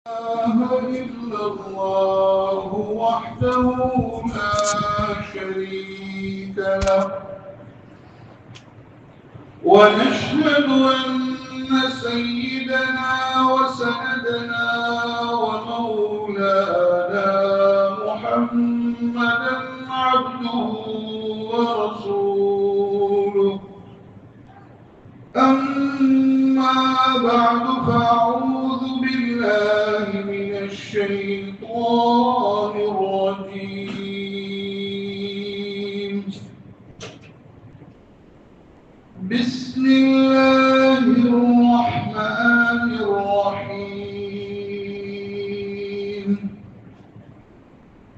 إله إلا الله وحده لا شريك له ونشهد أن سيدنا وسندنا ومولانا محمدا عبده ورسوله. أما بعد فأعوذ بالله من الشيطان الرجيم. بسم الله الرحمن الرحيم.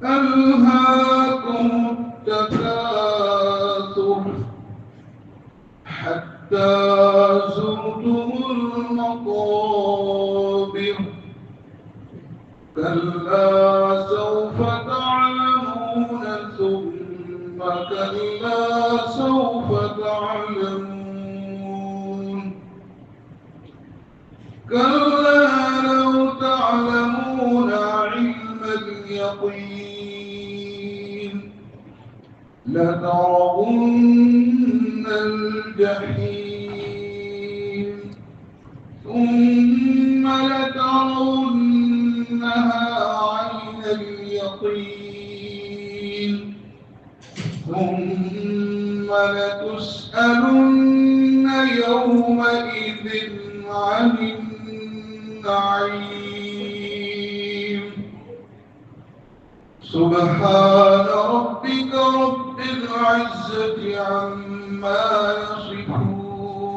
ألهاكم التكاثر حتى زرتم المقابر كلا سوف تعلمون ثم كلا سوف تعلمون كلا لو تعلمون علم اليقين لترون الجحيم ثم لترونها عين اليقين ثم لتسألن يومئذ عن النعيم. سبحان ربك رب العزة عما يصفون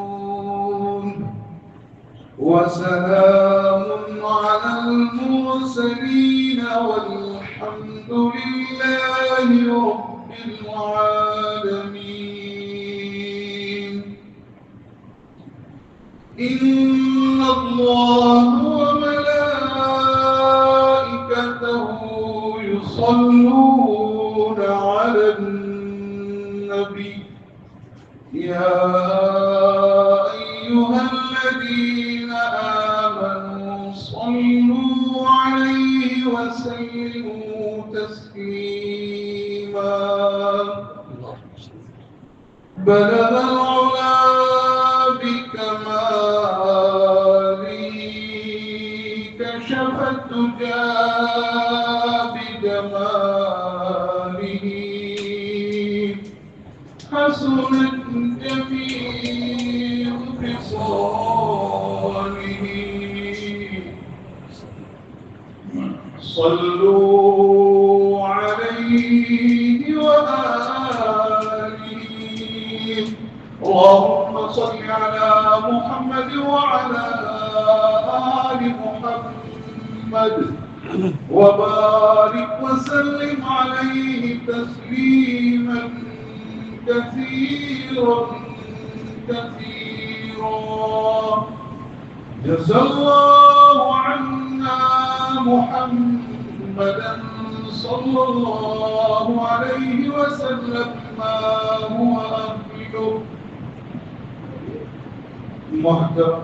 وسلام على المرسلين والحمد لله رب العالمين. إن الله وملائكته يصلون على النبي يا أيها الذين آمنوا صلوا عليه وسلموا تسليما. بلغ العلا بكماله كشف الدجى بجماله حسنت جميع خصاله. صلوا عليه وآله. اللهم صل على محمد وعلى آل محمد وبارك وسلم عليه تسليما كثيرا كثيرا. جزا الله عنا محمدا صلى الله عليه وسلم ما هو أهله. محترم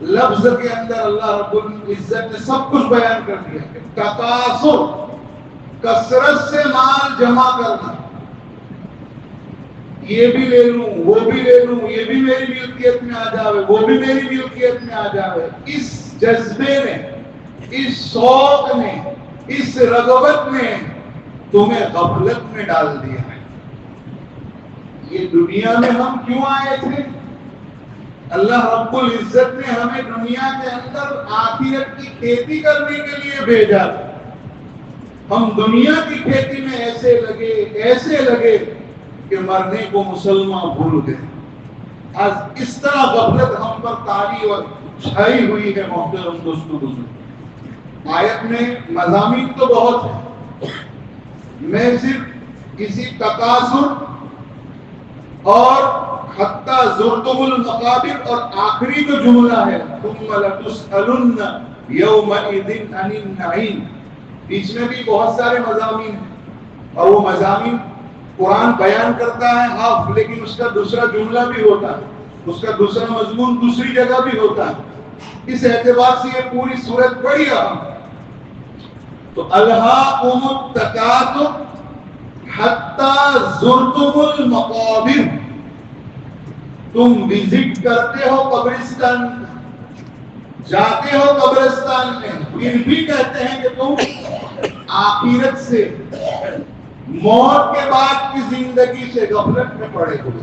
لفظ کے اندر اللہ رب العزت نے سب کچھ بیان کر دیا کہ تکاثر، کثرت سے مال جمع کرنا، یہ بھی لے لوں وہ بھی لے لوں، یہ بھی میری ملکیت میں آ جاوے وہ بھی میری ملکیت میں آ جاوے، اس جذبے نے، اس شوق نے، اس رغبت نے تمہیں غفلت میں ڈال دیا ہے۔ یہ دنیا میں ہم کیوں آئے تھے؟ اللہ رب العزت نے ہمیں دنیا کے اندر آخرت کی کھیتی کرنے کے لیے بھیجا تھا۔ ہم دنیا کی کھیتی میں ایسے لگے کہ مرنے کو مسلمان بھول گئے۔ آج اس طرح غفلت ہم پر طاری اور چھائی ہوئی ہے۔ محترم دوستو بزرگ، آیت میں مضامین تو بہت ہیں، میں صرف کسی تکاثر اور حتی زرتم المقابر اور آخری جو جملہ ہے ثم لتسألن یومئذ عن النعیم، بیچ میں بھی بہت سارے مضامین ہیں، اور وہ مضامین قرآن بیان کرتا ہے ہاف، لیکن اس کا دوسرا جملہ بھی ہوتا ہے، اس کا دوسرا مضمون دوسری جگہ بھی ہوتا ہے۔ اس اعتبار سے یہ پوری سورت بڑی اہم ہے۔ تو الہاکم التکاثر حتی زرتم المقابر، تم وزٹ کرتے ہو قبرستان، جاتے ہو قبرستان میں، پھر بھی کہتے ہیں کہ تم آخرت سے، موت کے بعد کی زندگی سے غفلت میں پڑے ہوئے۔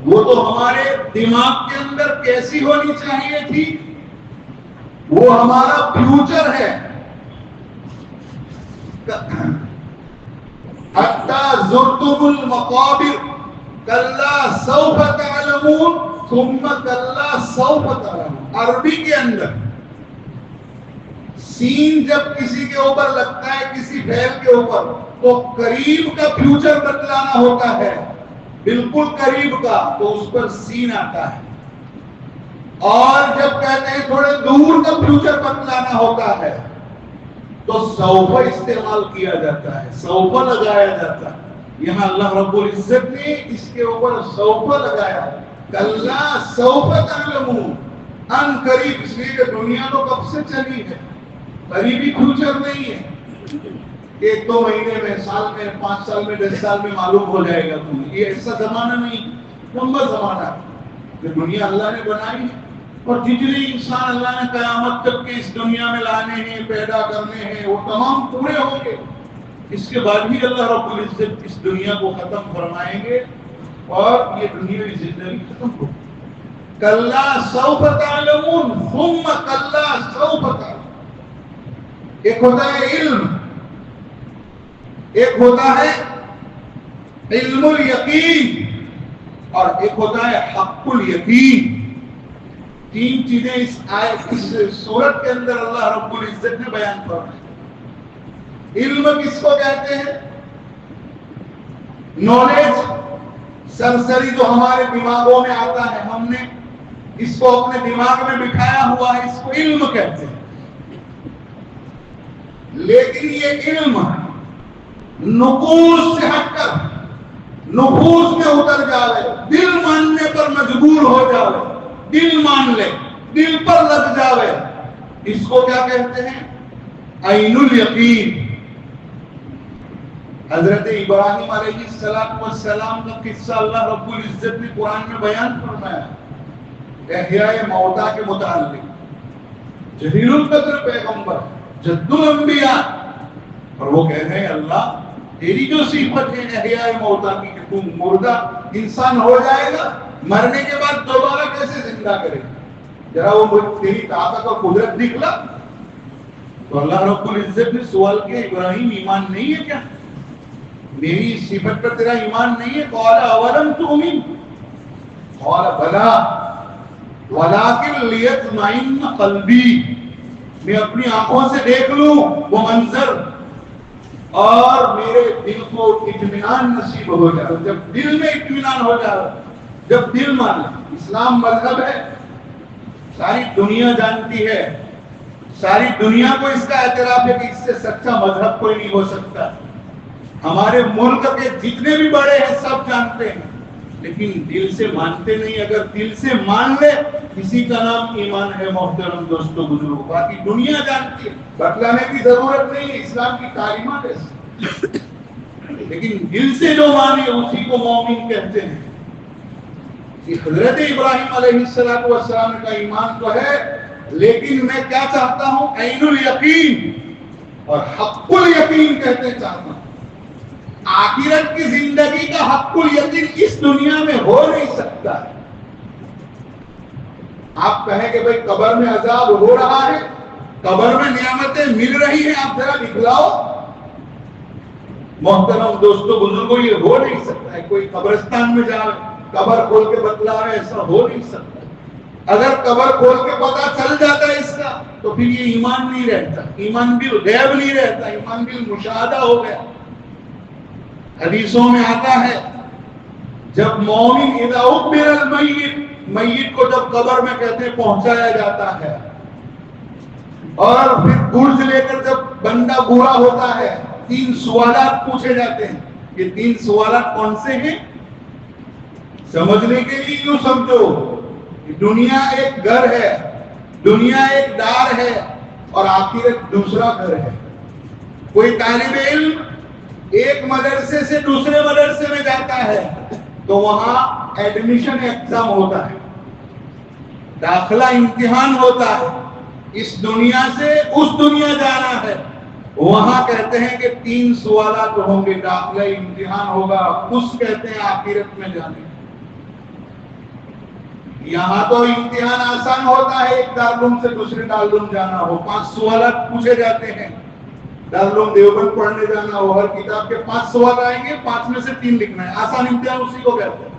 وہ تو ہمارے دماغ کے اندر کیسی ہونی چاہیے تھی؟ وہ ہمارا فیوچر ہے۔ حتی زرتم المقابر کلا سوف تعلمون ثم کلا سوف تعلمون۔ عربی کے اندر سین جب کسی کے اوپر لگتا ہے، کسی فعل کے اوپر، تو قریب کا فیوچر بتلانا ہوتا ہے، بالکل قریب کا، تو اس پر سین آتا ہے۔ اور جب کہتے ہیں تھوڑے دور کا فیوچر بتلانا ہوتا ہے تو سوف استعمال کیا جاتا ہے، سوف لگایا جاتا ہے۔ یہاں اللہ رب العزت نے اس کے اوپر سوف لگایا، کلا سوف تعلمون، ان قریب، اس لیے کہ دنیا تو کب سے چلی ہے، قریبی فیوچر نہیں ہے، ایک دو مہینے میں، سال میں، 5 سال میں، 10 سال میں معلوم ہو جائے گا تمہیں۔ یہ ایسا زمانہ نہیں، لمبا زمانہ ہے کہ دنیا اللہ نے بنائی ہے، اور جتنے انسان اللہ نے قیامت تک کے اس دنیا میں لانے ہیں، پیدا کرنے ہیں، وہ تمام پورے ہوں گے۔ اس کے بعد بھی اللہ رب العزت اس دنیا کو ختم فرمائیں گے اور یہ دنیاوی زندگی ختم ہوگی۔ کلا سوف تعلمون ثم کلا سوف تعلمون۔ ایک ہوتا ہے علم، ایک ہوتا ہے علم الیقین، اور ایک ہوتا ہے حق الیقین۔ تین چیزیں اس سورت کے اندر اللہ رب العزت نے بیان فرمائی۔ علم کس کو کہتے ہیں؟ نالج، سرسری جو ہمارے دماغوں میں آتا ہے، ہم نے اس کو اپنے دماغ میں بٹھایا ہوا ہے، اس کو علم کہتے ہیں۔ لیکن یہ علم نفوس سے ہٹ کر نفوس میں اتر جاوے، دل ماننے پر مجبور ہو جاوے، دل مان لے، دل پر لگ جاوے، اس کو کیا کہتے ہیں؟ عین الیقین۔ حضرت ابراہیم علیہ السلام کا قصہ اللہ رب العزت نے قرآن میں بیان فرمایا، احیاء موتا کے متعلق، جلیل القدر پیغمبر، جد الانبیاء، اور وہ کہہ رہے ہیں اللہ تیری جو صفت ہے احیاء موتا کی کہ تم مردہ انسان ہو جائے گا، مرنے کے بعد دوبارہ کیسے زندہ کرے گا؟ ذرا وہ تیری طاقت اور قدرت دکھلا۔ تو اللہ رب العزت نے سوال کیا، ابراہیم ایمان نہیں ہے کیا؟ میری صفت پر تیرا ایمان نہیں ہے؟ قال اولم تؤمن قال بلا ولکن لیطمئن قلبی، میں اپنی آنکھوں سے دیکھ لوں وہ منظر اور میرے دل کو اطمینان نصیب ہو جائے۔ جب دل میں اطمینان ہو جائے، جب دل مان لے، اسلام مذہب ہے، ساری دنیا جانتی ہے، ساری دنیا کو اس کا اعتراف ہے کہ اس سے سچا مذہب کوئی نہیں ہو سکتا۔ ہمارے ملک کے جتنے بھی بڑے ہیں سب جانتے ہیں لیکن دل سے مانتے نہیں. اگر دل سے مان لے کسی کا نام ایمان ہے محترم دوستو بزرگوں. باقی دنیا جانتی ہے, بتلانے کی ضرورت نہیں ہے, اسلام کی تعلیمات ایسی. لیکن دل سے جو مانے اسی کو مومن کہتے ہیں. حضرت ابراہیم علیہ السلام کا ایمان تو ہے, لیکن میں کیا چاہتا ہوں, عین الیقین اور حق الیقین کہتے چاہتا ہوں. آخرت کی زندگی کا حق الیقین اس دنیا میں ہو نہیں سکتا. آپ کہیں کہ بھئی قبر میں عذاب ہو رہا ہے, قبر میں نعمتیں مل رہی ہیں, آپ ذرا دکھلاؤ. محترم دوستو بزرگوں, یہ ہو نہیں سکتا ہے. کوئی قبرستان میں جائے قبر کھول کے بتلاوے, ایسا ہو نہیں سکتا. اگر قبر کھول کے پتا چل جاتا ہے اس کا, تو پھر یہ ایمان نہیں رہتا, ایمان بالغیب نہیں رہتا, ایمان بالمشاہدہ ہو گیا. حدیثوں میں آتا ہے جب مومن اذا اقبر المیت, میت کو جب قبر میں کہتے ہیں پہنچایا جاتا ہے, اور پھر گرج لے کر جب بندہ بوڑھا ہوتا ہے, 3 سوالات پوچھے جاتے ہیں. یہ 3 سوالات کون سے ہیں؟ سمجھنے کے لیے یوں سمجھو, دنیا ایک گھر ہے, دنیا ایک دار ہے, اور آخرت دوسرا گھر ہے. کوئی طالب علم ایک مدرسے سے دوسرے مدرسے میں جاتا ہے تو وہاں ایڈمیشن ایگزام ہوتا ہے, داخلہ امتحان ہوتا ہے. اس دنیا سے اس دنیا جانا ہے, وہاں کہتے ہیں کہ 3 سوالات ہوں گے, داخلہ امتحان ہوگا, اس کہتے ہیں آخرت میں جانے. یہاں تو امتحان آسان ہوتا ہے, ایک دارالعلوم سے دوسرے دارالعلوم جانا ہو, 5 سوالات پوچھے جاتے ہیں. دارالعلوم دیوبند پڑھنے جانا ہو, ہر کتاب کے 5 سوال آئیں گے, 5 میں سے 3 لکھنا ہے. آسان امتحان اسی کو کہتے ہیں.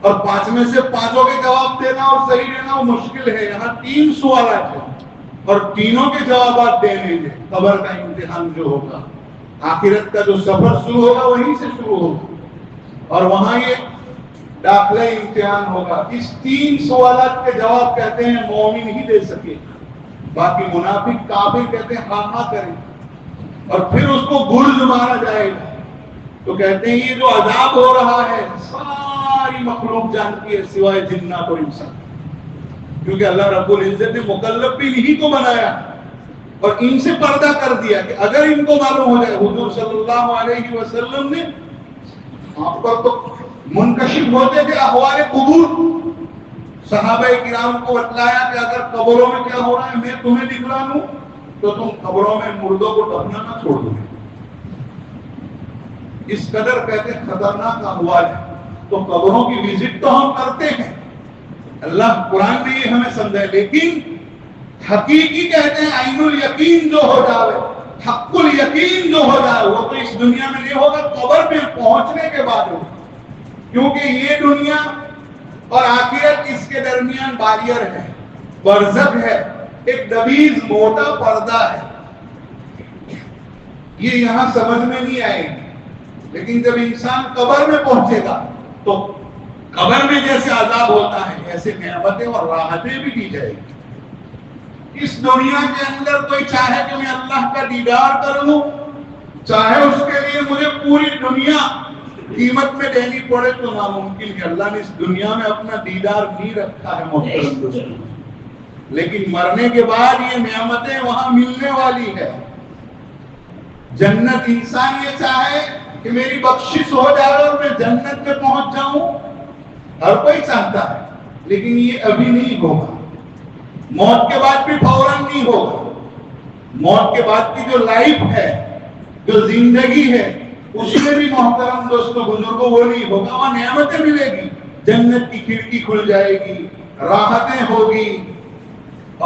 اور 5 میں سے 5 کے جواب دینا اور صحیح دینا وہ مشکل ہے. یہاں 3 سوالات ہیں اور تینوں کے جوابات دینے ہیں. قبر کا امتحان جو ہوگا, آخرت کا جو سفر شروع ہوگا وہیں سے شروع ہوگا, اور وہاں یہ داخلہ امتحان ہوگا. اس 3 سوالات کے جواب کہتے ہیں مومن ہی دے سکے, باقی منافق کافر کہتے ہیں ہاں ہاں کریں. اور پھر اس کو گرج مارا جائے گا تو کہتے ہیں یہ جو عذاب ہو رہا ہے ساری مخلوق جانتی ہے سوائے جنات اور انسان, کیونکہ اللہ رب العزت نے مکلف بھی نہیں کو بنایا اور ان سے پردہ کر دیا کہ اگر ان کو معلوم ہو جائے. حضور صلی اللہ علیہ وسلم نے آپ پر تو منکشف ہوتے تھے احوال قبور, صحابہ کرام کو بتلایا کہ اگر قبروں میں کیا ہو رہا ہے میں تمہیں دکھلا دوں تو تم قبروں میں مردوں کو دفنا نہ چھوڑ دو. اس قدر کہتے ہیں خطرناک احوال ہے. تو قبروں کی وزٹ تو ہم کرتے ہیں, اللہ قرآن میں یہ ہمیں سمجھائے, لیکن حقیقی کہتے ہیں عین الیقین جو ہو جائے, حق الیقین جو ہو جائے, وہ تو اس دنیا میں نہیں ہوگا, قبر میں پہنچنے کے بعد ہوگا. کیونکہ یہ دنیا اور آخرت اس کے درمیان باریئر ہے, برزخ ہے, ایک دبیز موٹا پردہ ہے. یہ یہاں سمجھ میں نہیں آئے گی, لیکن جب انسان قبر میں پہنچے گا تو قبر میں جیسے عذاب ہوتا ہے ایسے نعمتیں اور راحتیں بھی دی جائے گی. اس دنیا کے اندر کوئی چاہے کہ میں اللہ کا دیدار کر لوں, چاہے اس کے لیے مجھے پوری دنیا قیمت میں دینی پڑے, تو ناممکن ہے. اللہ نے اس دنیا میں اپنا دیدار نہیں رکھا ہے محترم دوستو, لیکن مرنے کے بعد یہ نعمتیں وہاں ملنے والی ہے. جنت انسان یہ چاہے کہ میری بخشش ہو جائے اور میں جنت میں پہنچ جاؤں, ہر کوئی چاہتا ہے, لیکن یہ ابھی نہیں ہوگا. موت کے بعد بھی فوراً نہیں ہوگا. موت کے بعد کی جو لائف ہے, جو زندگی ہے, اس میں بھی محترم دوستو بزرگوں وہ نہیں ہوگا. وہاں نعمتیں ملے گی, جنت کی کھڑکی کھل جائے گی, راحتیں ہوگی,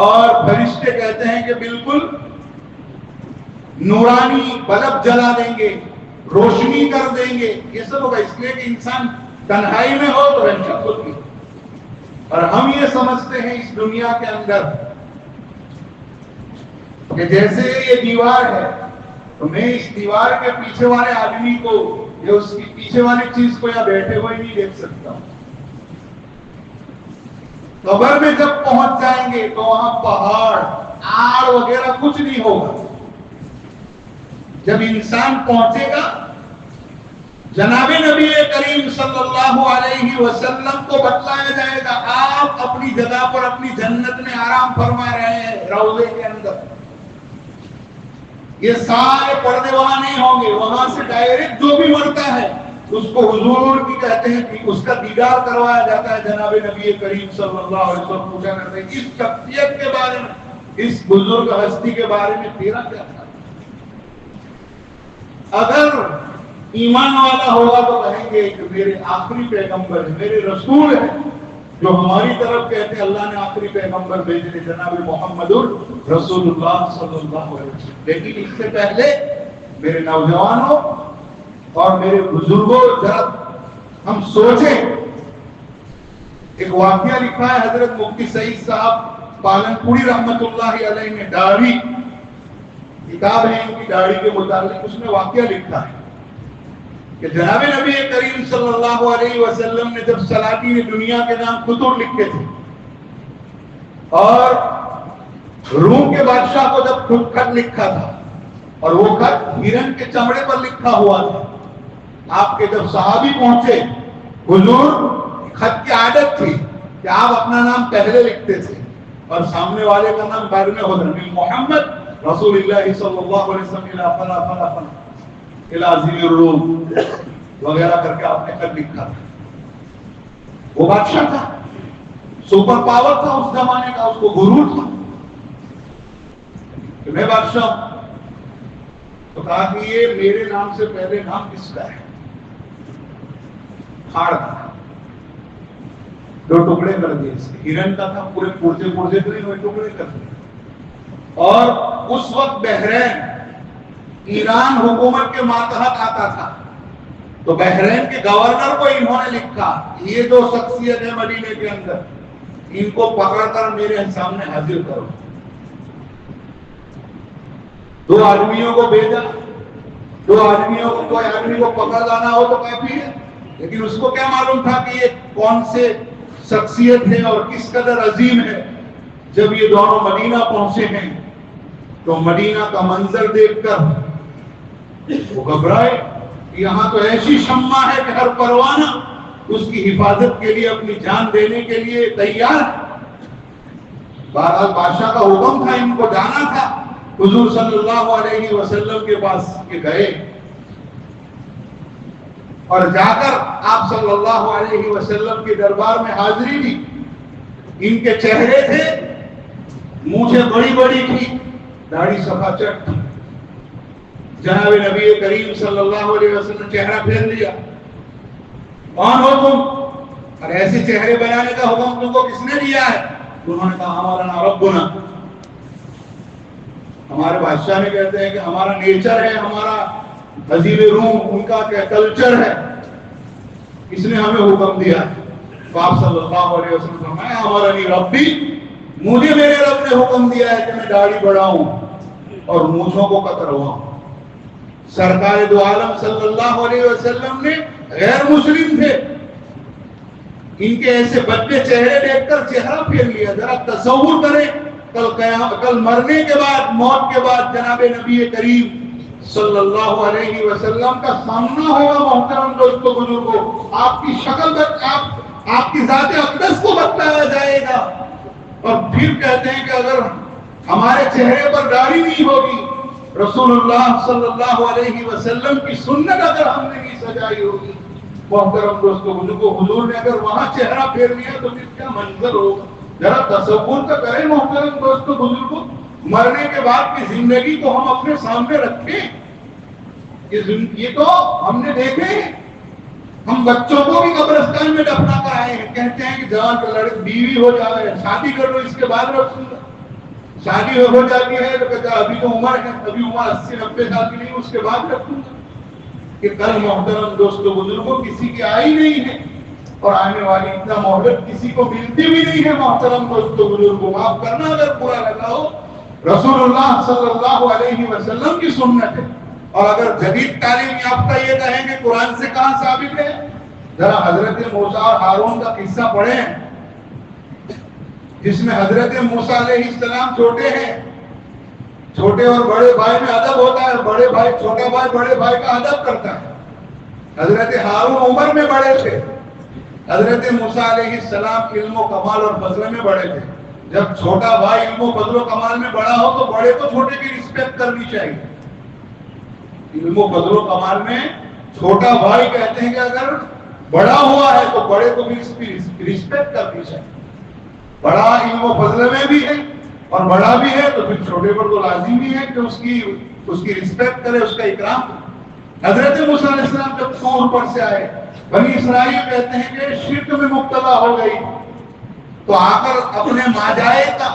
اور فرشتے کہتے ہیں کہ بالکل نورانی بلب جلا دیں گے, روشنی کر دیں گے. یہ سب ہوگا, اس لیے کہ انسان تنہائی میں ہو تو رنجت ہوتی ہے. اور ہم یہ سمجھتے ہیں اس دنیا کے اندر کہ جیسے یہ دیوار ہے تو میں اس دیوار کے پیچھے والے آدمی کو یا اس کی پیچھے والی چیز کو یا بیٹھے ہوئے نہیں دیکھ سکتا ہوں. قبر میں جب پہنچ جائیں گے تو وہاں پہاڑ آڑ وغیرہ کچھ نہیں ہوگا. جب انسان پہنچے گا جناب نبی کریم صلی اللہ علیہ وسلم کو بتلایا جائے گا آپ اپنی جگہ پر اپنی جنت میں آرام فرما رہے ہیں روضے کے اندر. یہ سارے پردے وہاں نہیں ہوں گے, وہاں سے ڈائریکٹ جو بھی مرتا ہے اس کو حضور کی کہتے ہیں کہ اس کا دیدار کروایا جاتا ہے. جناب نبی کریم صلی اللہ علیہ وسلم پوچھا کرتے ہیں اس شخصیت کے بارے میں, اس بزرگ ہستی کے بارے میں تیرا کیا تھا؟ اگر ایمان والا ہوگا تو کہیں گے کہ میرے آخری پیغمبر ہے, میرے رسول ہے, جو ہماری طرف کہتے ہیں اللہ نے آخری پیغمبر بھیجے جناب محمد رسول اللہ صلی اللہ علیہ وسلم. لیکن اس سے پہلے میرے نوجوانوں اور میرے بزرگوں, ذرا ہم سوچیں. ایک واقعہ لکھا ہے حضرت مفتی سعید صاحب پالنپوری رحمت اللہ علیہ نے, داڑھی کتاب ہے ان کی داڑھی کے متعلق, اس میں واقعہ لکھا ہے کہ جناب نبی کریم صلی اللہ علیہ وسلم نے جب سلاطین دنیا کے نام خطوط لکھے تھے اور روم کے بادشاہ کو جب خط لکھا تھا اور وہ خط ہرن کے چمڑے پر لکھا ہوا تھا, آپ کے جب صحابی پہنچے, حضور خط کی عادت تھی کہ آپ اپنا نام پہلے لکھتے تھے اور سامنے والے کا نام بعد میں ہوتا ہے. محمد رسول اللہ صلی اللہ علیہ وسلم فلا فلا فلا الازیم الروم وغیرہ کر کے آپ نے خط لکھا تھا. وہ بادشاہ تھا, سپر پاور تھا اس زمانے کا, اس کو غرور تھا کہ میں بادشاہ ہوں. تو کہا کہ یہ میرے نام سے پہلے نام کس کا ہے؟ ہاڑ کا, دو ٹکڑے کر دیے اس کے. ہرن کا تھا, پورے پرزے پرزے تو نہیں ہوئے, ٹکڑے کر دیے. اور اس وقت بحرین ایران حکومت کے ماتحت آتا تھا, تو بحرین کے گورنر کو انہوں نے لکھا یہ دو شخصیت ہے مدینے کے اندر, ان کو پکڑ کر میرے سامنے حاضر کرو. دو آدمیوں کو بھیجا, دو آدمیوں کو, کوئی آدمی کو پکڑ لانا ہو تو کافی ہے, لیکن اس کو کیا معلوم تھا کہ یہ کون سے شخصیت ہے اور کس قدر عظیم ہے. جب یہ دونوں مدینہ پہنچے ہیں تو مدینہ کا منظر دیکھ کر وہ گھبرائے. یہاں تو ایسی شمع ہے کہ ہر پروانہ اس کی حفاظت کے لیے اپنی جان دینے کے لیے تیار. بہرحال بادشاہ کا حکم تھا, ان کو جانا تھا حضور صلی اللہ علیہ وسلم کے پاس کے گئے اور جا کر آپ صلی اللہ علیہ وسلم کے دربار میں حاضری دی. ان کے چہرے تھے, مونچھیں بڑی بڑی تھی, داڑھی صفا چٹ تھی. جناب نبی کریم صلی اللہ علیہ وسلم نے چہرہ پھیر لیا, کون ہو تم اور ایسے چہرے بنانے کا حکم تم کو کس نے دیا ہے؟ انہوں نے کہا ہمارا نام ربنا, ہمارے بادشاہ نے کہتے ہیں کہ ہمارا نیچر ہے, ہمارا عظیم روم ان کا کلچر ہے, اس نے ہمیں حکم دیا ہے. آپ صلی اللہ علیہ وسلم فرمایا ہمارا نہیں ربی, مجھے میرے رب نے حکم دیا ہے کہ میں داڑھی بڑھاؤں اور مونچھوں کو کترواؤں. سرکار دو عالم صلی اللہ علیہ وسلم نے غیر مسلم تھے, ان کے ایسے بچے چہرے دیکھ کر چہرہ پھیر لیا. ذرا تصور کریں کل مرنے کے بعد, موت کے بعد جناب نبی کریم صلی اللہ علیہ وسلم کا سامنا ہوگا. محترم دوستو بزرگوں, آپ کی شکل آپ کی ذات اقدس کو بتلایا جائے گا اور پھر کہتے ہیں کہ اگر ہمارے چہرے پر داڑھی نہیں ہوگی, رسول اللہ صلی اللہ علیہ وسلم کی سنت اگر ہم نے نہیں سجائی ہوگی, محترم دوستو بزرگوں, حضور نے اگر وہاں چہرہ پھیر لیا تو پھر کیا منظر ہوگا. ذرا تصور تو کریں محترم دوستو بزرگوں, مرنے کے بعد کی زندگی کو ہم اپنے سامنے رکھیں. یہ تو ہم نے دیکھے, ہم بچوں کو بھی قبرستان میں دفنا کر آئے ہیں, کہتے ہیں کہ جوان کا لڑک بیوی ہو جائے, شادی کر لو اس کے بعد رکھوں گا. شادی ہو جاتی ہے تو کہتا ابھی تو عمر ہے, ابھی عمر 80-90 سال کی نہیں, اس کے بعد رکھوں گا. کہ کل محترم دوستو بزرگوں کسی کی آئی نہیں ہے اور آنے والی اتنا مہلت کسی کو ملتی بھی نہیں ہے. محترم دوستو بزرگوں, معاف کرنا اگر برا لگا ہو, رسول اللہ صلی اللہ علیہ وسلم کی سنت ہے. اور اگر جدید تعلیم یافتہ یہ کہیں کہ قرآن سے کہاں ثابت ہے, ذرا حضرت موسیٰ اور ہارون کا قصہ پڑھیں جس میں حضرت موسیٰ علیہ السلام چھوٹے ہیں, چھوٹے اور بڑے بھائی میں ادب ہوتا ہے, بڑے بھائی چھوٹا بھائی بڑے بھائی کا ادب کرتا ہے. حضرت ہارون عمر میں بڑے تھے، حضرت موسیٰ علیہ السلام علم و کمال اور فضل میں بڑے تھے۔ جب چھوٹا بھائی علم و فضل و کمال میں بڑا ہو تو بڑے کو چھوٹے کی رسپیکٹ کرنی چاہیے۔ علم و فضل و کمال میں چھوٹا بھائی کہتے ہیں کہ اگر بڑا ہوا ہے تو بڑے کو بھی اس کی رسپیکٹ کرنی چاہیے۔ بڑا علم و فضل میں بھی ہے اور بڑا بھی ہے تو پھر چھوٹے پر تو لازمی ہے کہ اس کی رسپیکٹ کرے، اس کا اکرام کرے۔ حضرت موسیٰ علیہ السلام جب طور پر سے آئے، بنی اسرائیل کہتے ہیں کہ شرک میں مبتلا ہو گئی، تو آ کر اپنے ماجائے کا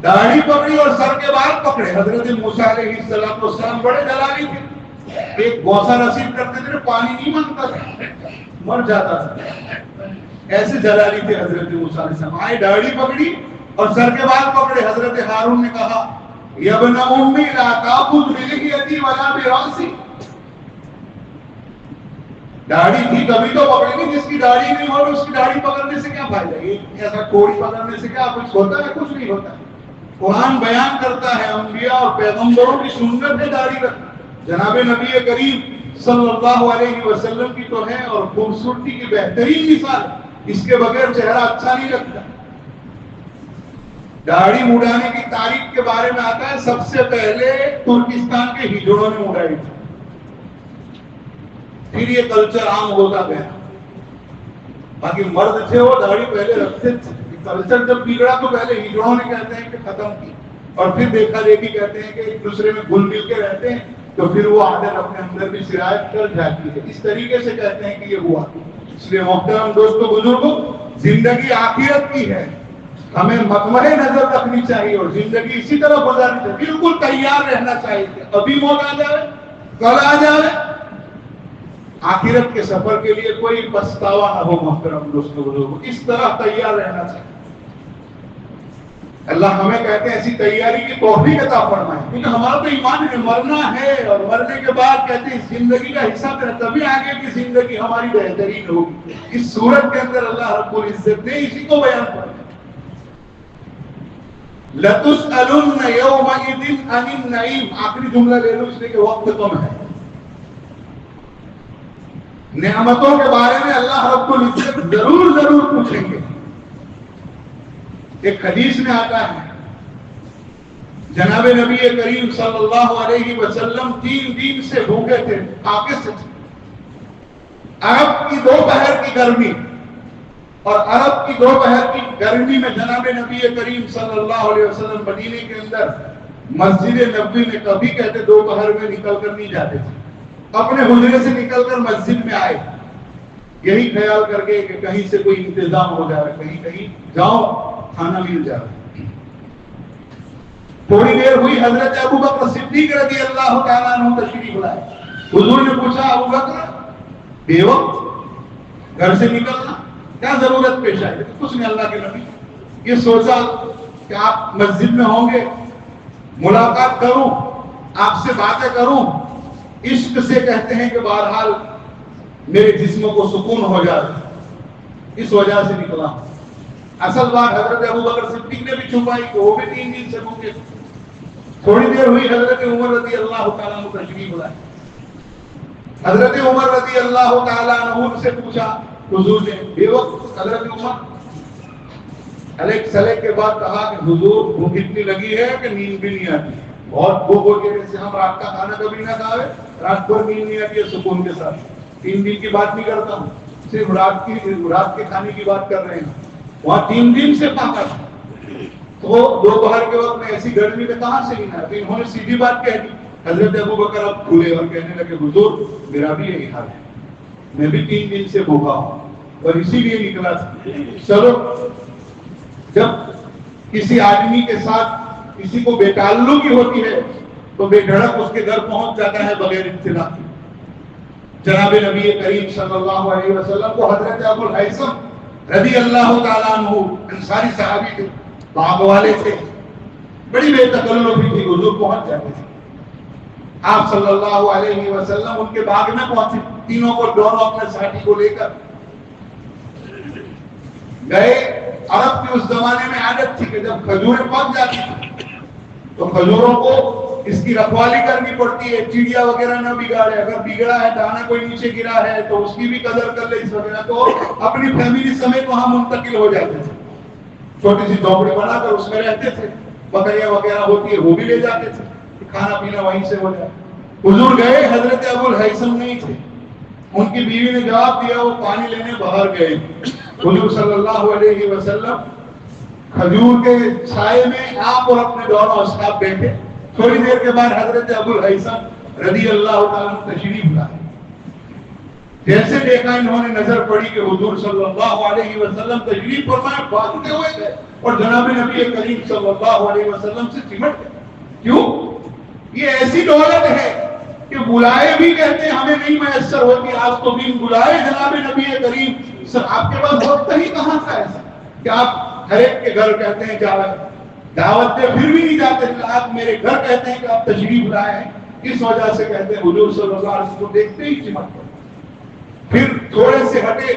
داڑھی پکڑی اور سر کے بال پکڑے۔ حضرت موسیٰ علیہ السلام بڑے جلالی تھے، ایک گوسا رسید کرتے تھے، پانی نہیں مانگتا تھا، مر جاتا تھا، ایسے جلالی تھے حضرت موسیٰ علیہ السلام۔ آئے، داڑھی پکڑی اور سر کے بال پکڑے۔ حضرت ہارون نے کہا یا ابن امی لا تاخذ بلحیتی ولا براسی، داڑھی تھی کبھی تو پکڑیں گے، جس کی داڑھی نہیں ہو اس کی داڑھی پکڑنے سے کیا فائدہ؟ یہ ایسا کوڑی پکڑنے سے کیا کچھ ہوتا ہے؟ کچھ نہیں ہوتا۔ قرآن بیان کرتا ہے انبیاء اور پیغمبروں کی سنت ہے داڑھی رکھنا۔ جناب نبی کریم صلی اللہ علیہ وسلم کی تو ہے اور خوبصورتی کی بہترین مثال، اس کے بغیر چہرہ اچھا نہیں لگتا۔ داڑھی مڈانے کی تاریخ کے بارے میں آتا ہے، سب سے پہلے ترکستان کے ہجڑوں نے مڈائی تھی، پھر یہ کلچر عام ہوتا گیا۔ باقی مرد تھے وہ داڑھی پہلے رکھتے تھے، کلچر جب بگڑا تو پہلے ہجڑوں نے کہتے ہیں کہ ختم کی، اور پھر دیکھا دیکھی کہتے ہیں کہ ایک دوسرے میں گھل مل کے رہتے ہیں تو پھر وہ عادت اپنے اندر بھی سرایت کر جاتی ہے۔ اس طریقے سے کہتے ہیں کہ یہ ہوا۔ اس لیے محترم دوستو بزرگوں، زندگی آخرت کی ہے، ہمیں مطمع نظر رکھنی چاہیے اور زندگی اسی طرح گزارنی چاہیے، بالکل تیار رہنا چاہیے کہ ابھی موت آ جائے، کل آ جائے، آخرت کے سفر کے لیے کوئی پچھتاوا نہ ہو۔ محترم دوستو بزرگوں، اس طرح تیار رہنا چاہیے۔ اللہ ہمیں کہتے ہیں ایسی تیاری کی توفیق عطا فرمائے، کیونکہ ہمارا تو ایمان ہے مرنا ہے، اور مرنے کے بعد کہتے ہیں زندگی کا حصہ ہے، تبھی آگے کی زندگی ہماری بہترین ہوگی۔ اس صورت کے اندر اللہ رب العزت نے اسی کو بیان فرمایا، لَتُسْأَلُنَّ يَوْمَئِذٍ عَنِ النَّعِيمِ۔ آخری جملہ لے لو اس لیے کہ وقت کم ہے۔ نعمتوں کے بارے میں اللہ رب العزت ضرور پوچھیں گے۔ ایک حدیث میں آتا ہے جناب نبی کریم صلی اللہ علیہ وسلم 3 دن سے بھوکے تھے، عاقس تھے۔ عرب کی دوپہر کی گرمی، اور عرب کی دوپہر کی گرمی میں جناب نبی کریم صلی اللہ علیہ وسلم مدینے کے اندر مسجد نبوی میں کبھی کہتے دوپہر میں نکل کر نہیں جاتے تھے، اپنے حجرے سے نکل کر مسجد میں آئے، یہی خیال کر کے کہ کہیں سے کوئی انتظام ہو جائے، کہیں جاؤ کھانا مل جائے۔ تھوڑی دیر ہوئی، حضرت ابو بکر صدیق رضی اللہ تعالیٰ عنہ تشریف لائے۔ حضور نے پوچھا ابو بکر بے وقت گھر سے نکلنا کیا ضرورت پیش آئی؟ کچھ نہیں اللہ کے نبی، یہ سوچا کہ آپ مسجد میں ہوں گے، ملاقات کروں، آپ سے باتیں کروں، عشق سے کہتے ہیں کہ بہرحال میرے جسم کو سکون ہو جائے، اس وجہ سے نکلا۔ اصل بات حضرت ابو بکر صدیق نے بھی چھپائی کہ وہ بھی 3 دن سے بھوکے۔ تھوڑی دیر ہوئی، حضرت عمر رضی اللہ تعالیٰ عنہ تشریف لائے۔ حضرت عمر رضی اللہ تعالیٰ عنہ سے پوچھا حضور نے بے وقت، حضرت عمر الیک سلیک کے بعد کہا کہ حضور بھوک اتنی لگی ہے کہ نیند بھی نہیں آتی، بہت بھوک ہوتی ہے، جیسے ہم رات کا کھانا کبھی نہ کھائے، رات بھر نیند نہیں آتی ہے سکون کے ساتھ۔ 3 دن کی بات نہیں کرتا ہوں، صرف رات کے کھانے کی بات کر رہے ہیں، وہاں 3 دن سے پاکا تھا۔ تو دوپہر کے وقت میں ایسی گرمی میں کہاں سے لینا ہے؟ انہوں نے سیدھی بات کہہ دی۔ حضرت ابو بکر اب کھلے اور کہنے لگے حضور میرا بھی یہی حال ہے، میں بھی 3 دن سے بھوکا ہوں اور اسی لیے نکلا تھا۔ چلو، جب کسی آدمی کے ساتھ کسی کو بے تعلقی ہوتی ہے تو بے دھڑک اس کے گھر پہنچ جاتا ہے بغیر اطلاع کے۔ جناب نبی کریم صلی اللہ علیہ وسلم کو حضرت ابو الہیثم رضی اللہ تعالیٰ عنہ انصاری صحابی تھے، باغ والے تھے، بڑی بے تکلفی تھی، حضور پہنچ جاتے تھے۔ آپ صلی اللہ علیہ وسلم ان کے باغ میں پہنچے، تینوں کو دونوں اپنے ساتھی کو لے کر گئے۔ عرب کی اس زمانے میں عادت تھی کہ جب کھجوریں پک جاتی تھی تو کھجوروں کو اس کی رکھوالی کرنی پڑتی ہے، چڑیا وغیرہ نہ بگاڑے، اگر بگڑا ہے دانا کوئی نیچے گرا ہے تو اس کی بھی قدر کر لے اس وغیرہ، تو اپنی فیملی سمیت وہاں منتقل ہو جاتے تھے، چھوٹی سی جھونپڑی بنا کر اس میں رہتے تھے، بکریاں وغیرہ ہوتی ہے وہ بھی لے جاتے تھے، کھانا پینا وہیں سے ہو جائے۔ حضور گئے، حضرت ابو الہیثم نہیں تھے، ان کی بیوی نے جواب دیا، وہ پانی لینے باہر گئے۔ حضور صلی اللہ علیہ وسلم کھجور کے سائے میں آپ اور اپنے دونوں اصحاب بیٹھے، تھوڑی دیر کے بعد حضرت ابو الہیثم رضی اللہ تعالیٰ تشریف لائے۔ جیسے دیکھا انہوں نے نظر پڑی کہ حضور صلی اللہ علیہ وسلم تشریف فرمائے، بھاگتے ہوئے گئے اور جناب نبی کریم صلی اللہ علیہ وسلم سے چمٹ گئے۔ کیوں؟ یہ ایسی دولت ہے کہ بلائے بھی کہتے ہیں ہمیں نہیں میسر ہوتی، آج تو بھی بلائے جناب نبی کریم، سر آپ کے پاس وقت ہی کہاں تھا ایسا کہ آپ ہر ایک کے گھر کہتے ہیں دعوت دے پھر بھی نہیں جاتے، آپ میرے گھر کہتے ہیں کہ آپ تشریف لائے ہیں، اس وجہ سے کہتے ہیں حضور صلی اللہ علیہ وسلم کو دیکھتے ہی چمٹ پڑے۔ پھر تھوڑے سے ہٹے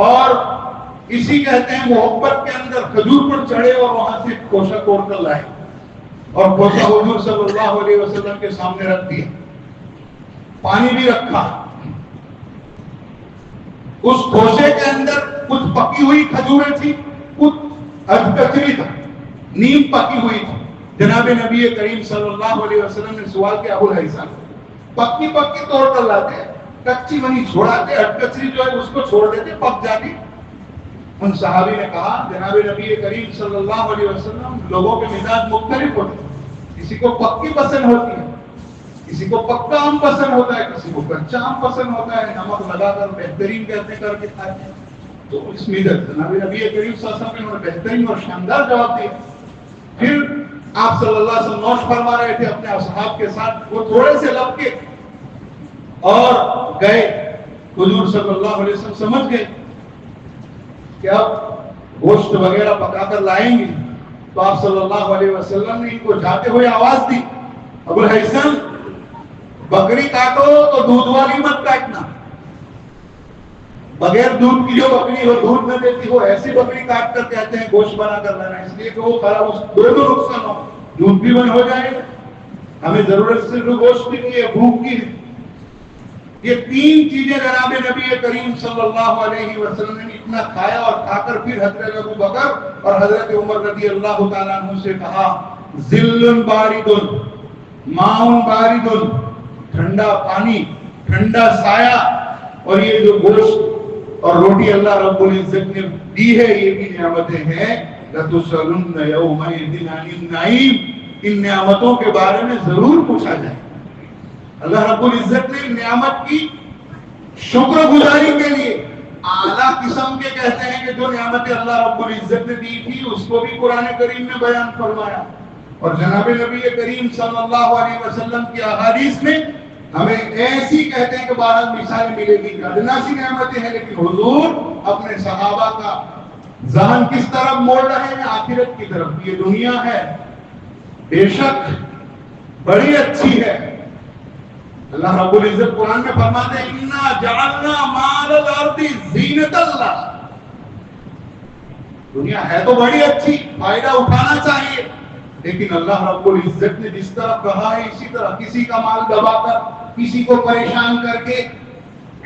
اور اسی کہتے ہیں محبت کے اندر کھجور پر چڑھے اور وہاں سے کوشہ توڑ کر لائے اور کوشہ حضور صلی اللہ علیہ وسلم کے سامنے رکھ دیا، پانی بھی رکھا۔ اس کوشے کے اندر کچھ پکی ہوئی کھجوریں تھی، کچھ کچری تھا، نیم پکی ہوئی تھی۔ جناب نبی کریم صلی اللہ علیہ وسلم نے سوال کیا، ابو الہیثم پکی پکی توڑ کر لاتے ہیں، کچی وہیں چھوڑاتے، کچری جو ہے اس کو چھوڑ دیتے، پک جاتی۔ ان صحابی نے کہا جناب نبی کریم صلی اللہ علیہ وسلم لوگوں کے مزاج مختلف ہوتے ہیں، کسی کو پکی پسند ہوتی ہے، کسی کو پکا آم پسند ہوتا ہے، کسی کو کچا آم پسند ہوتا ہے، نمک لگا کر بہترین کہتے کر کے کھاتے ہیں۔ تو اس میں جناب نبی کریم صلی اللہ علیہ وسلم نے بہترین اور شاندار جواب دیا۔ پھر آپ صلی اللہ علیہ وسلم نوش فرما رہے تھے اپنے اصحاب کے ساتھ، وہ تھوڑے سے لب کے اور گئے۔ حضور صلی اللہ علیہ وسلم سمجھ گئے کہ اب گوشت وغیرہ پکا کر لائیں گے، تو آپ صلی اللہ علیہ وسلم نے ان کو جاتے ہوئے آواز دی، ابو الہیثم بکری کاٹو تو دودھ والی مت کاٹنا، بغیر دودھ کی جو بکری ہو، دودھ نہ دیتی ہو، ایسی بکری کاٹ کر کہتے ہیں گوشت بنا کر لانا، اس لیے کہ وہ خراب، دو نقصان ہو، دودھ بھی بند ہو جائے گا، ہمیں ضرورت صرف گوشت کی ہے، بھوک کی ہے۔ یہ تین چیزیں جناب نبی کریم صلی اللہ علیہ وسلم نے اتنا کھایا اور کھا کر پھر حضرت ابو بکر اور حضرت عمر رضی اللہ تعالیٰ عنہ سے کہا، ذل بارد ماء بارد، ٹھنڈا پانی، ٹھنڈا سایہ، اور یہ جو گوشت اور روٹی اللہ رب العزت نے دی ہے یہ بھی نعمتیں ہیں، لَتُسْأَلُنَّ يَوْمَئِذٍ عَنِ النَّعِيمِ، ان نعمتوں کے بارے میں ضرور پوچھا جائے۔ اللہ رب العزت نے نعمت کی شکر گزاری کے لیے اعلیٰ قسم کے کہتے ہیں کہ جو نعمتیں اللہ رب العزت نے دی تھی اس کو بھی قرآن کریم میں بیان فرمایا، اور جناب نبی کریم صلی اللہ علیہ وسلم کی احادیث میں ہمیں ایسی کہتے ہیں کہ بہرحال مثالیں ملے گی، ادنا سی نعمتیں ہیں، لیکن حضور اپنے صحابہ کا ذہن کس طرف موڑ رہے ہیں؟ آخرت کی طرف۔ یہ دنیا ہے بے شک بڑی اچھی ہے، اللہ رب العزت قرآن میں فرماتے ہیں اِنَّا جَعَلْنَا مَا عَلَى الْأَرْضِ زِینَةً لَّهَا، دنیا ہے تو بڑی اچھی، فائدہ اٹھانا چاہیے، لیکن اللہ رب العزت نے جس طرح کہا ہے اسی طرح کسی کا مال دبا کر، کسی کو پریشان کر کے،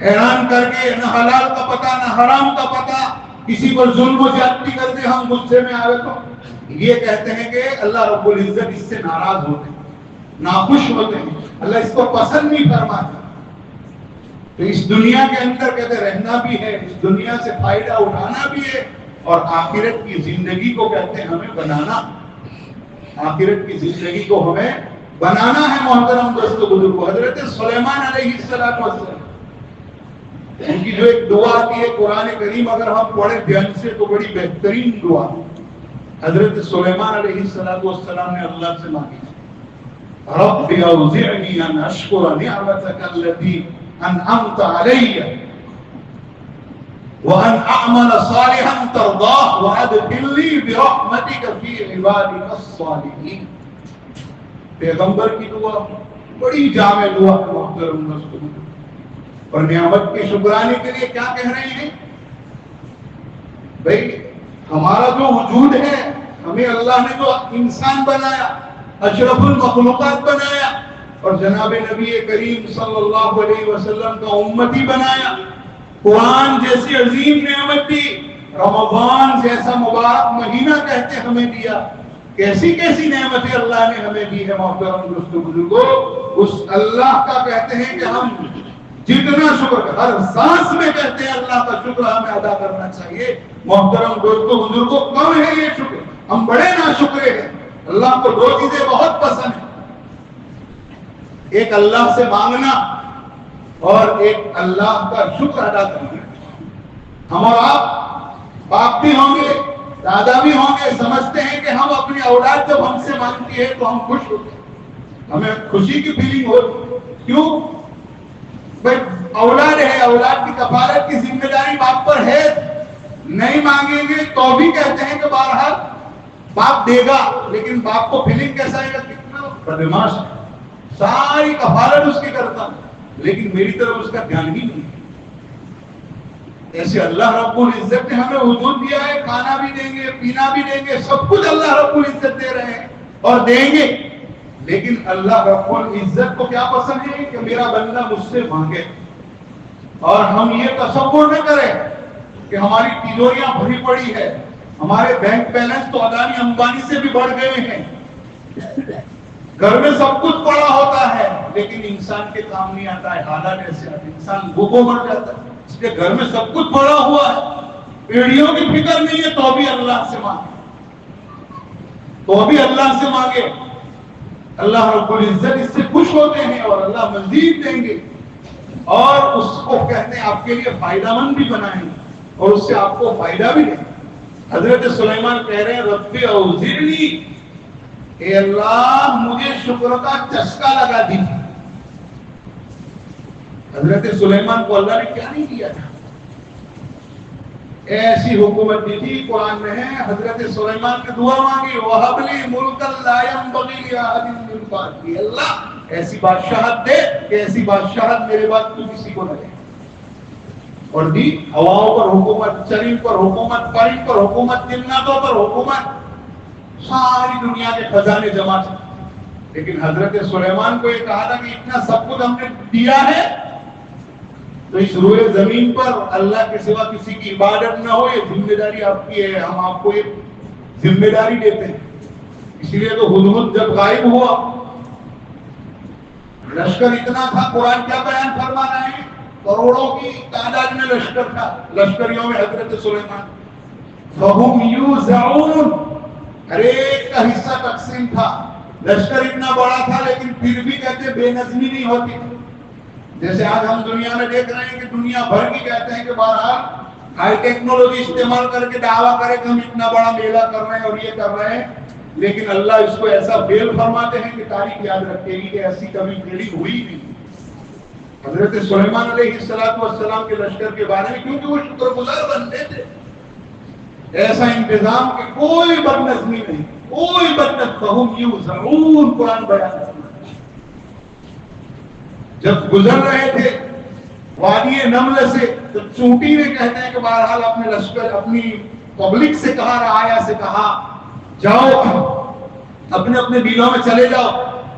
حیران کر کے، نہ حلال کا پتہ نہ حرام کا پتہ، کسی پر ظلم و زیادتی کرتے ہم غصے میں آئے تو یہ کہتے ہیں کہ اللہ رب العزت اس سے ناراض ہوتے ہیں، ناخوش ہوتے ہیں، اللہ اس کو پسند نہیں فرماتا۔ تو اس دنیا کے اندر کہتے رہنا بھی ہے، اس دنیا سے فائدہ اٹھانا بھی ہے، اور آخرت کی زندگی کو کہتے ہیں ہمیں بنانا، آخرت کی زندگی کو ہمیں بنانا ہے۔ محترم دوستو بزرگو، حضرت سلیمان علیہ السلام ان کی جو ایک دعا کی ہے قرآن کریم اگر ہم پڑھیں دھیان سے تو بڑی بہترین دعا حضرت سلیمان علیہ السلام نے اللہ سے مانگی، رب اوزعنی ان اشکر نعمتک التي انعمت علی وان اعمل صالحا ترضاه وادخلنی برحمتک فی عبادک الصالحین۔ پیغمبر کی دعا بڑی جامع دعا ہے محترم دوستو، اور نعمت کے شکرانے کے لیے کیا کہہ رہے ہیں بھئی؟ ہمارا جو وجود ہے، ہمیں اللہ نے جو انسان بنایا، اشرف المخلوقات بنایا اور جناب نبی کریم صلی اللہ علیہ وسلم کا امتی بنایا. قرآن جیسی عظیم نعمت دی, رمضان جیسا مبارک مہینہ کہتے ہمیں دیا. کیسی کیسی نعمتیں اللہ نے ہمیں دی ہے محترم دوستو بزرگوں. اس اللہ کا کہتے ہیں کہ ہم جتنا شکر ہر سانس میں کہتے ہیں اللہ کا شکر ہمیں ادا کرنا چاہیے. محترم دوستو بزرگوں, کم ہے یہ شکر, ہم بڑے ناشکرے ہیں. اللہ کو دو چیزیں بہت پسند ہیں, ایک اللہ سے مانگنا اور ایک اللہ کا شکر ادا کرنا. ہم اور آپ باپ بھی ہوں گے, دادا بھی ہوں گے, سمجھتے ہیں کہ ہم اپنی اولاد جب ہم سے مانگتی ہے تو ہم خوش ہوتے ہیں, ہمیں خوشی کی فیلنگ ہوتی. کیوں؟ بھائی اولاد ہے, اولاد کی کفالت کی ذمہ داری باپ پر ہے. نہیں مانگیں گے تو بھی کہتے ہیں کہ بہرحال باپ دے گا, لیکن باپ کو فیلنگ کیسا ہے گا, کتنا بدماش ہے, ساری کفالت اس کی کرتا ہوں لیکن میری طرف اس کا دھیان ہی نہیں. ایسے اللہ رب العزت نے ہمیں وجود دیا ہے, کھانا بھی دیں گے, پینا بھی دیں گے, سب کچھ اللہ رب العزت دے رہے ہیں اور دیں گے. لیکن اللہ رب العزت کو کیا پسند ہے کہ میرا بندہ مجھ سے مانگے, اور ہم یہ تصور نہ کریں کہ ہماری تجوریاں بھری پڑی ہے, ہمارے بینک بیلنس تو اڈانی امبانی سے بھی بڑھ گئے ہیں, گھر میں سب کچھ پڑا ہوتا ہے لیکن انسان کے کام نہیں آتا ہے. حالات ایسے آتے, انسان بھوکوں مر جاتا ہے. اس کے گھر میں سب کچھ پڑا ہوا ہے, پیڑھیوں کی فکر نہیں ہے, تو بھی اللہ سے مانگے, تو بھی اللہ سے مانگے. اللہ رب العزت اس سے خوش ہوتے ہیں اور اللہ مزید دیں گے, اور اس کو کہتے ہیں آپ کے لیے فائدہ مند بھی بنائیں گے اور اس سے آپ کو فائدہ بھی دیں گے. حضرت سلیمان کہہ رہے ہیں رب اوزعنی, اے اللہ مجھے شکر کا چسکا لگا دی. حضرت سلیمان کو اللہ نے کیا نہیں دیا تھا, ایسی حکومت دی تھی. قرآن میں ہے حضرت سلیمان نے دعا مانگی, وَهَبْ لِي مُلْكًا لَا يَنبَغِي لِأَحَدٍ مِّن بَعْدِي, اللہ ایسی بادشاہت دے کہ ایسی بادشاہت میرے بعد تو کسی کو نہ دے. اور دی, ہواؤں پر حکومت, چرین پر حکومت, پرند پر حکومت, جناتوں پر حکومت, ساری دنیا کے خزانے جمع تھے. لیکن حضرت سلیمان کو یہ کہا تھا کہ اتنا سب کچھ ہم نے دیا ہے تو اس روئے زمین پر اللہ کے سوا کسی کی عبادت نہ ہو, یہ ذمہ داری آپ کی ہے, ہم آپ کو یہ ذمہ داری دیتے ہیں. اس لیے تو ہدہد جب غائب ہوا, لشکر اتنا تھا, قرآن کیا بیان فرما رہے ہیں, کروڑوں کی تعداد میں لشکر تھا, لشکریوں میں حضرت سلیمان. فَهُمْ يُوزَعُونَ, ہر ایک کا حصہ تقسیم تھا. لشکر اتنا بڑا تھا لیکن پھر بھی کہتے بے نظمی نہیں ہوتی. جیسے آج ہم دنیا میں دیکھ رہے ہیں کہ دنیا بھر کی کہتے ہیں کہ بہرحال ہائی ٹیکنالوجی استعمال کر کے دعویٰ کرے کہ ہم اتنا بڑا میلہ کر رہے ہیں اور یہ کر رہے ہیں, لیکن اللہ اس کو ایسا فیل فرماتے ہیں کہ تاریخ یاد رکھے گی کہ ایسی کبھی فیلنگ ہوئی نہیں. حضرت سلیمان علیہ السلام کے لشکر کے بارے میں, کیونکہ وہ شکر گزار بندے تھے, ایسا انتظام کہ کوئی بد نظمی نہیں, کوئی بد نظمی. فَهُمْ يُوزَعُونَ, قرآن بیان کرتا ہے. جب گزر رہے تھے وادی نمل سے, تو چونٹی نے کہتے ہیں کہ بہرحال اپنے لشکر, اپنی پبلک سے کہا, رعایا سے کہا, جاؤ اپنے اپنے بیلوں میں چلے جاؤ.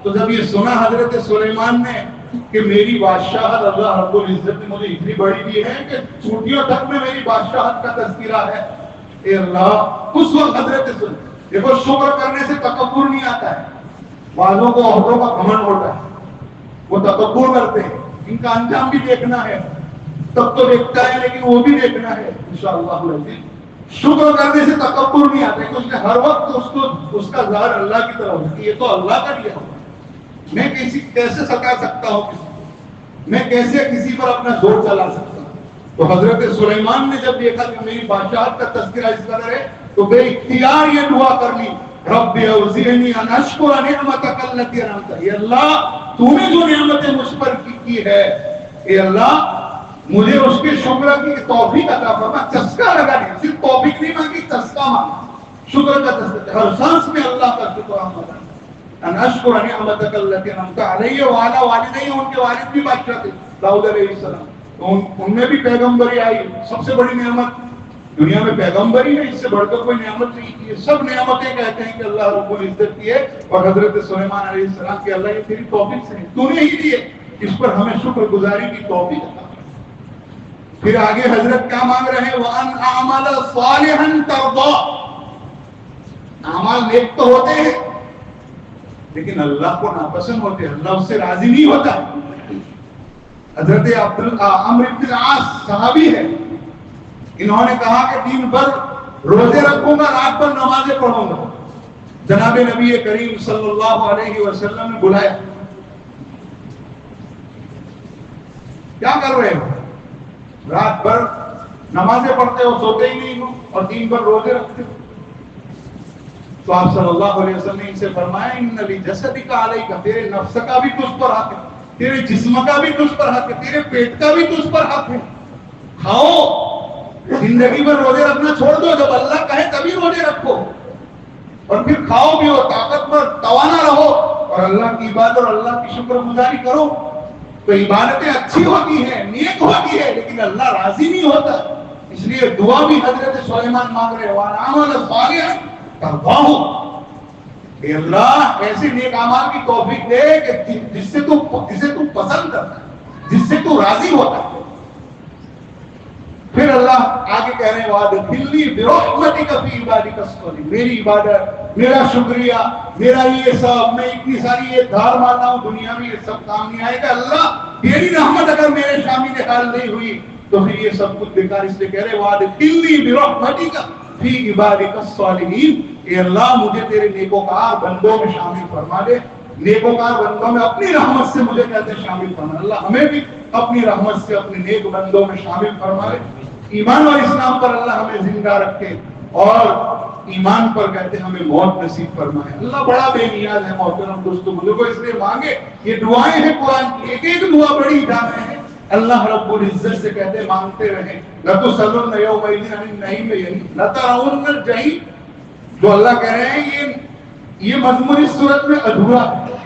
تو جب یہ سنا حضرت سلیمان نے کہ میری بادشاہت اللہ رب العزت نے مجھے اتنی بڑی دی ہے کہ چونٹیوں تک میں میری بادشاہت کا تذکرہ ہے, اے اللہ, اس وقت حضرت سلیمان, دیکھو شکر کرنے سے تکبر نہیں آتا ہے. بعضوں کو عہدوں کا گھمنڈ ہوتا ہے, وہ تکبر کرتے ہیں, ان کا انجام بھی دیکھنا ہے, تب تو دیکھتا ہے لیکن وہ بھی دیکھنا ہے انشاءاللہ. شکر کرنے سے تکبر نہیں آتا, کیونکہ ہر وقت اس کا ظاہر اللہ کی طرف ہوتی ہے. یہ تو اللہ کا دیا ہوا, میں کیسے ستا سکتا ہوں کسی کو, میں کیسے کسی پر اپنا زور چلا سکتا ہوں. تو حضرت سلیمان نے جب دیکھا کہ میری بادشاہت کا تذکرہ اس قدر ہے تو بے اختیار یہ دعا کر لی, رب اوزعنی ان اشکر نعمتک التی انعمت, اے اللہ تو نے جو نعمتیں مجھ پر کی ہے, اے اللہ مجھے اس کے شکر کی توفیق عطا فرما. چسکا لگا نہیں, صرف توفیق نہیں مانگی, چسکا مانگا, شکر کا چسکا. ہر سانس میں اللہ کا شکر مانگا, ان اشکر نعمتک التی انعمت علی وعلی والدی. ان کے والد بھی بادشاہ تھے, داؤد علیہ السلام, تو ان میں بھی پیغمبری آئی. سب سے بڑی نعمت دنیا میں پیغمبر ہی نہیں، اس سے بڑھ کر کوئی نعمت نہیں. یہ سب نعمتیں کہتے ہیں کہ اللہ رب العزت کی ہے، اور حضرت سلیمان علیہ السلام کے اللہ یہ تیری توفیق سے تو نے ہی دیے، اس پر ہمیں شکر گزاری کی توفیق عطا. پھر آگے حضرت کیا مانگ رہے ہیں؟ وَأَنْ أَعْمَلَ صَالِحًا تَرْضَاهُ. اعمال نیک تو ہوتے ہیں لیکن اللہ کو ناپسند ہوتے ہیں، اللہ اس سے راضی نہیں ہوتا. حضرت عمرو بن العاص صحابی ہے، انہوں نے کہا کہ دن بھر روزے رکھوں گا، رات بھر نمازیں پڑھوں گا. جناب نبی کریم صلی اللہ علیہ وسلم نے بلایا، کیا کر رہے ہو؟ رات بھر نمازیں پڑھتے ہو، سوتے ہی نہیں ہو، اور دن بھر روزے رکھتے ہو. تو آپ صلی اللہ علیہ وسلم نے ان سے فرمایا ان لجسدک علیک، تیرے نفس کا بھی تجھ پر حق ہے، تیرے جسم کا بھی تجھ پر حق ہے، تیرے پیٹ کا بھی تجھ پر حق ہے. کھاؤ، زندگی میں روزے رکھنا چھوڑ دو، جب اللہ کہے تبھی روزے رکھو، اور پھر کھاؤ بھی ہو، طاقتور توانا رہو، اور اللہ کی عبادت اور اللہ کی شکر گزاری کرو. تو عبادتیں اچھی ہوتی ہیں، نیک ہوتی ہے، لیکن اللہ راضی نہیں ہوتا. اس لیے دعا بھی حضرت سلیمان مانگ رہے وَعَمَلَ صَالِحًا تَرْضَاهُ، کہ اللہ ایسے نیک اعمال کی توفیق دے کہ جس سے تو پسند کرتا ہے، جس سے تو راضی ہوتا ہے. پھر اللہ آگے کہہ رہے ہیں وَأَدْخِلْنِي بِرَحْمَتِكَ فِي عِبَادِكَ الصَّالِحِينَ. میری عبادت، میرا شکریہ، میرا یہ سب، میں اتنی ساری یہ دھار مارتا ہوں دنیا میں، یہ سب کام نہیں آئے گا. اللہ تیری رحمت اگر میرے شامل حال نہیں ہوئی تو پھر یہ سب کچھ بیکار. اس لیے کہہ رہے وَأَدْخِلْنِي بِرَحْمَتِكَ فِي عِبَادِكَ الصَّالِحِينَ، کہ اللہ مجھے تیرے نیکوکار بندوں میں شامل فرما دے. نیکوکار بندوں میں اپنی رحمت سے مجھے کہتے ہیں شامل فرما. اللہ ہمیں بھی اپنی رحمت سے اپنے نیک بندوں میں شامل فرما دے. ایمان اور اسلام پر اللہ ہمیں زندہ رکھے، اور ایمان پر کہتے ہیں ہمیں موت نصیب فرمائے. اللہ بڑا بے نیاز ہے. محترم دوستو بزرگوں، اس لیے مانگے، یہ دعائیں ہیں قرآن کی، ایک ایک دعا بڑی جامع ہے. اللہ رب العزت سے کہتے ہیں مانگتے رہیں. لَتُسْأَلُنَّ يَوْمَئِذٍ عَنِ النَّعِيمِ لَتَرَوُنَّ الْجَحِيمَ. جو اللہ کہہ رہے ہیں یہ مضمون اس صورت میں ادھورا ہے.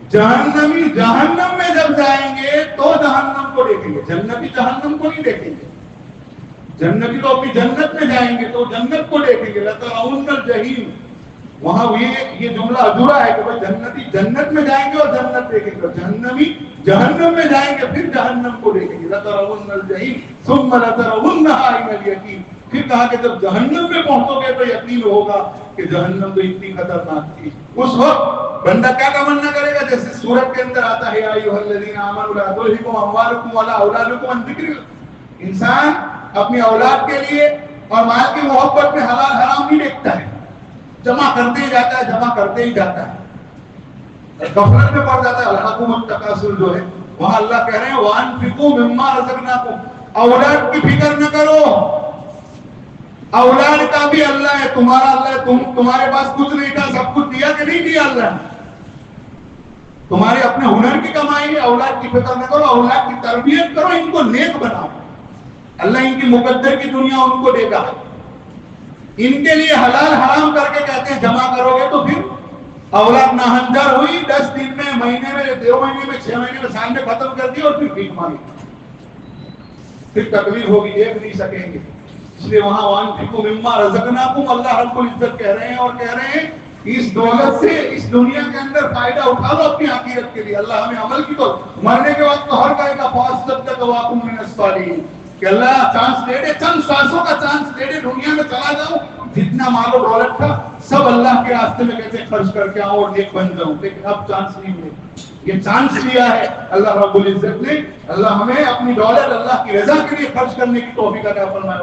جہنمی جہنم میں جب جائیں گے تو جہنم کو دیکھیں گے، جنتی جہنم کو نہیں دیکھیں گے. جنتی تو اپنی جنت میں جائیں گے تو جنت کو دیکھیں گے. لَتَرَوُنَّ الْجَحِيمَ، وہاں یہ جملہ ادھورا ہے کہ بھائی جنتی جنت میں جائیں گے اور جنت دیکھیں گے، جہنمی جہنم میں جائیں گے پھر جہنم کو دیکھیں گے. لَتَرَوُنَّ الْجَحِيمَ ثُمَّ لَتَرَوُنَّهَا عَيْنَ الْيَقِينِ. پھر کہا کہ جب جہنم میں پہنچو گے تو یقین ہوگا کہ جہنم تو اتنی خطرناک تھی. اس وقت بندہ کیا تمنا کرے گا؟ جیسے سورت کے اندر آتا ہے یا ایھا الذین آمنوا لا تلھکم اموالکم ولا اولادکم عن ذکر اللہ. انسان اپنی اولاد کے لیے اور مال کی محبت میں حلال حرام نہیں دیکھتا ہے، جمع کرتے ہی جاتا ہے، جمع کرتے ہی جاتا ہے، غفلت میں پڑ جاتا ہے. الحاکم التکاثر جو ہے وہاں اللہ کہہ رہے ہیں وانفقوا مما رزقناکم. اولاد کی فکر نہ کرو، اولاد کا بھی اللہ ہے، تمہارا اللہ ہے. تمہارے پاس کچھ نہیں تھا، سب کچھ دیا کہ نہیں دیا اللہ نے؟ تمہارے اپنے ہنر کی کمائی ہے. اولاد کی فکر نہ کرو، اولاد کی تربیت کرو، ان کو نیک بناؤ. اللہ ان کی مقدر کی دنیا ان کو دے گا. ان کے لیے حلال حرام کر کے کہتے ہیں جمع کرو گے تو پھر اولاد ناہنجار ہوئی، 10 دن میں، مہینے میں، 2 مہینے میں، 6 مہینے میں، سال میں ختم کر دی، اور پھر بھیک مانگی، پھر تکلیف ہوگی، دیکھ نہیں سکیں گے. اس لیے وہاں وانفقوا مما رزقناکم اللہ رب العزت کہہ رہے ہیں، اور کہہ رہے ہیں اس دولت سے اس دنیا کے اندر فائدہ اٹھا لو اپنی آخرت کے لیے. اللہ ہمیں عمل کی تو مرنے کے وقت تو ہر کہے گا فاصدق واکم من الصالحین، کہ اللہ چانس دے دے، چند سانسوں کا چانس دے دے، دنیا میں چلا جاؤں، جتنا مال و دولت تھا سب اللہ کے راستے میں کیسے خرچ کر کے آؤں اور نیک بن جاؤں. لیکن اب چانس نہیں ملے. یہ چانس لیا ہے اللہ رب العزت نے. اللہ ہمیں اپنی دولت اللہ کی رضا کے لیے خرچ کرنے کی توفیق عطا فرمائے.